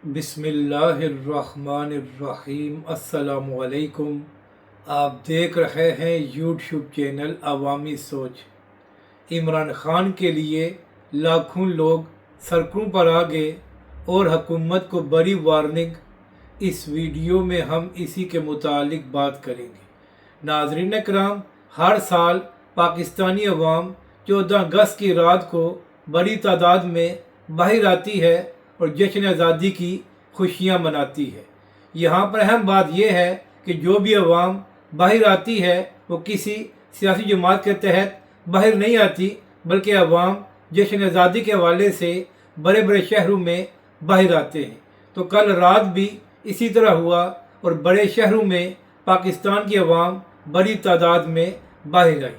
बिस्मिल्लाहिर्रहमानिर्रहीम। अस्सलामु अलैकुम। आप देख रहे हैं यूट्यूब चैनल अवामी सोच। इमरान खान के लिए लाखों लोग सड़कों पर आ गए और हुकूमत को बड़ी वार्निंग। इस वीडियो में हम इसी के मुतालिक बात करेंगे। नाज़रीन कराम, हर साल पाकिस्तानी अवाम 14 अगस्त की रात को बड़ी तादाद में बाहर आती है और जश्न आज़ादी की खुशियाँ मनाती है। यहाँ पर अहम बात यह है कि जो भी अवाम बाहर आती है वो किसी सियासी जमात के तहत बाहर नहीं आती, बल्कि अवाम जश्न आज़ादी के हवाले से बड़े बड़े शहरों में बाहर आते हैं। तो कल रात भी इसी तरह हुआ और बड़े शहरों में पाकिस्तान की अवाम बड़ी तादाद में बाहर आई।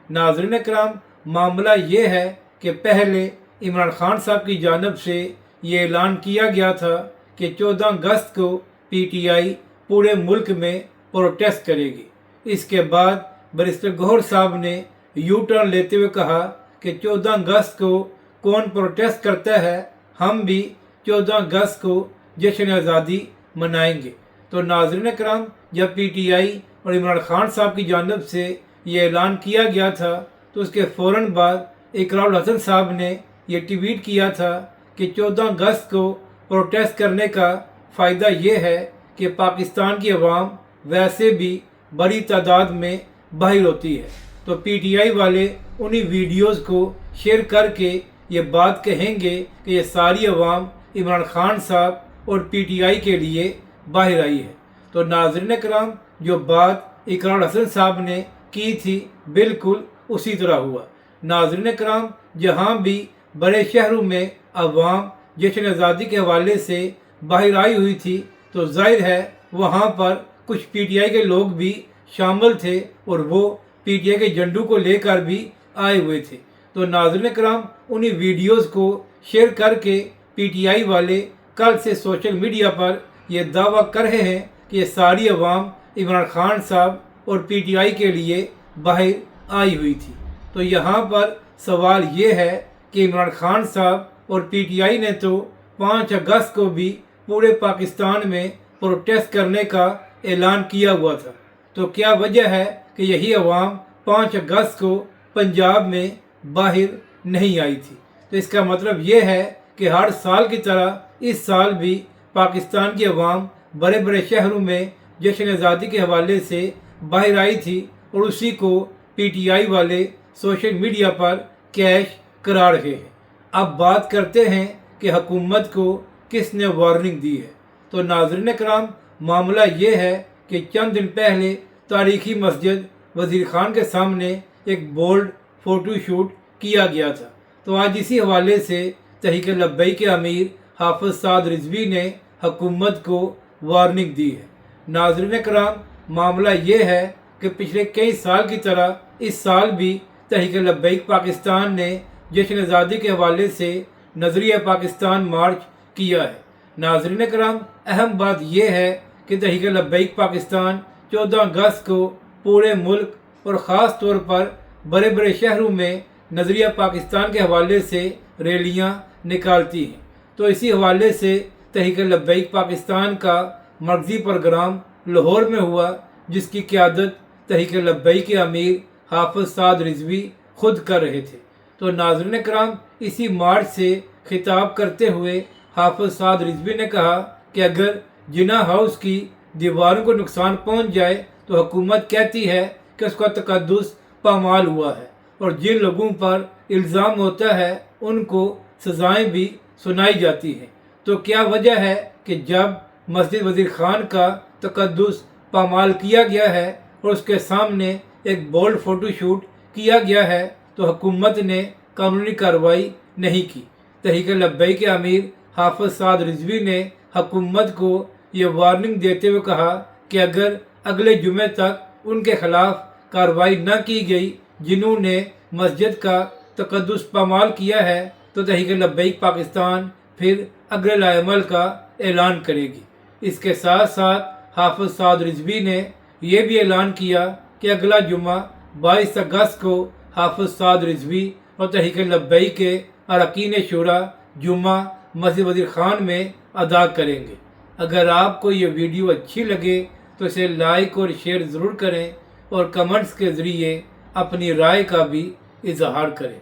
नाज़रीन कराम, मामला ये है कि पहले इमरान खान साहब की जानिब से ये ऐलान किया गया था कि 14 अगस्त को PTI पूरे मुल्क में प्रोटेस्ट करेगी। इसके बाद बैरिस्टर गौहर साहब ने यू टर्न लेते हुए कहा कि 14 अगस्त को कौन प्रोटेस्ट करता है, हम भी 14 अगस्त को जश्न आज़ादी मनाएंगे। तो नाज़रीन कराम, जब PTI और इमरान खान साहब की जानिब से ये ऐलान किया गया था तो उसके फ़ौरन बाद इकरारुल हसन साहब ने ये ट्वीट किया था कि 14 अगस्त को प्रोटेस्ट करने का फ़ायदा ये है कि पाकिस्तान की अवाम वैसे भी बड़ी तादाद में बाहर होती है। तो PTI वाले उन्हीं वीडियोज़ को शेयर करके ये बात कहेंगे कि ये सारी अवाम इमरान खान साहब और PTI के लिए बाहर आई है। तो नाज़रीन कराम, जो बात इकरारुल हसन साहब ने की थी बिल्कुल उसी तरह हुआ। नाज़रीन कराम, जहाँ भी बड़े शहरों में अवाम जश्न आज़ादी के हवाले से बाहर आई हुई थी तो जाहिर है वहाँ पर कुछ PTI के लोग भी शामिल थे और वो PTI के झंडों को लेकर भी आए हुए थे। तो नाज़रीन कराम, उन्हीं वीडियोज़ को शेयर करके PTI वाले कल से सोशल मीडिया पर यह दावा कर रहे हैं कि ये सारी अवाम इमरान खान साहब और PTI के लिए बाहर आई हुई थी। तो यहाँ पर सवाल ये है कि इमरान खान साहब और PTI ने तो 5 अगस्त को भी पूरे पाकिस्तान में प्रोटेस्ट करने का ऐलान किया हुआ था, तो क्या वजह है कि यही अवाम 5 अगस्त को पंजाब में बाहर नहीं आई थी? तो इसका मतलब ये है कि हर साल की तरह इस साल भी पाकिस्तान की अवाम बड़े बड़े शहरों में जश्न आज़ादी के हवाले से बाहर आई थी और उसी को PTI वाले सोशल मीडिया पर कैश करा रहे हैं। अब बात करते हैं कि हुकूमत को किसने वार्निंग दी है। तो नाज़रीन कराम, मामला ये है कि चंद दिन पहले तारीखी मस्जिद वज़ीर खान के सामने एक बोल्ड फ़ोटो शूट किया गया था। तो आज इसी हवाले से तहरीक लब्बैक के अमीर हाफ़िज़ साद रिज़वी ने हुकूमत को वार्निंग दी है। नाज़रीन कराम, मामला ये है कि पिछले कई साल की तरह इस साल भी तहरीक लब्बैक पाकिस्तान ने जश्न आज़ादी के हवाले से नज़रिया पाकिस्तान मार्च किया है। नाज़रीन कराम, अहम बात यह है कि तहरीक लब्बैक पाकिस्तान 14 अगस्त को पूरे मुल्क और ख़ास तौर पर बड़े बड़े शहरों में नज़रिया पाकिस्तान के हवाले से रैलियाँ निकालती हैं। तो इसी हवाले से तहरीक लब्बैक पाकिस्तान का मरकज़ी प्रोग्राम लाहौर में हुआ, जिसकी क़यादत तहरीक लब्बैक के अमीर हाफ़िज़ साद रिज़वी खुद कर रहे थे। तो नाज़रीन कराम, इसी मार्च से खिताब करते हुए हाफ़िज़ साद रिज़वी ने कहा कि अगर जिना हाउस की दीवारों को नुकसान पहुंच जाए तो हुकूमत कहती है कि उसका तकद्दुस पामाल हुआ है और जिन लोगों पर इल्ज़ाम होता है उनको सज़ाएं भी सुनाई जाती हैं। तो क्या वजह है कि जब मस्जिद वज़ीर खान का तकद्दुस पामाल किया गया है और उसके सामने एक बोल्ड फ़ोटो शूट किया गया है तो हुकूमत ने कानूनी कार्रवाई नहीं की? तहरीक लब्बैक के अमीर हाफ़िज़ साद रिज़वी ने हुकूमत को ये वार्निंग देते हुए कहा कि अगर अगले जुमे तक उनके खिलाफ कार्रवाई न की गई जिन्होंने मस्जिद का तकद्दुस पामाल किया है तो तहरीक लब्बैक पाकिस्तान फिर अगले लाएमल का ऐलान करेगी। इसके साथ साथ हाफ़िज़ साद रिज़वी ने यह भी ऐलान किया कि अगला जुमा 22 अगस्त को हाफ़िज़ साद रिज़वी और तहरीक लब्बैक के अरकान शुरा जुमा मस्जिद वज़ीर खान में ادا کریں گے۔ اگر آپ کو یہ ویڈیو اچھی لگے تو اسے لائک اور شیئر ضرور کریں اور کمنٹس کے ذریعے اپنی رائے کا بھی اظہار کریں۔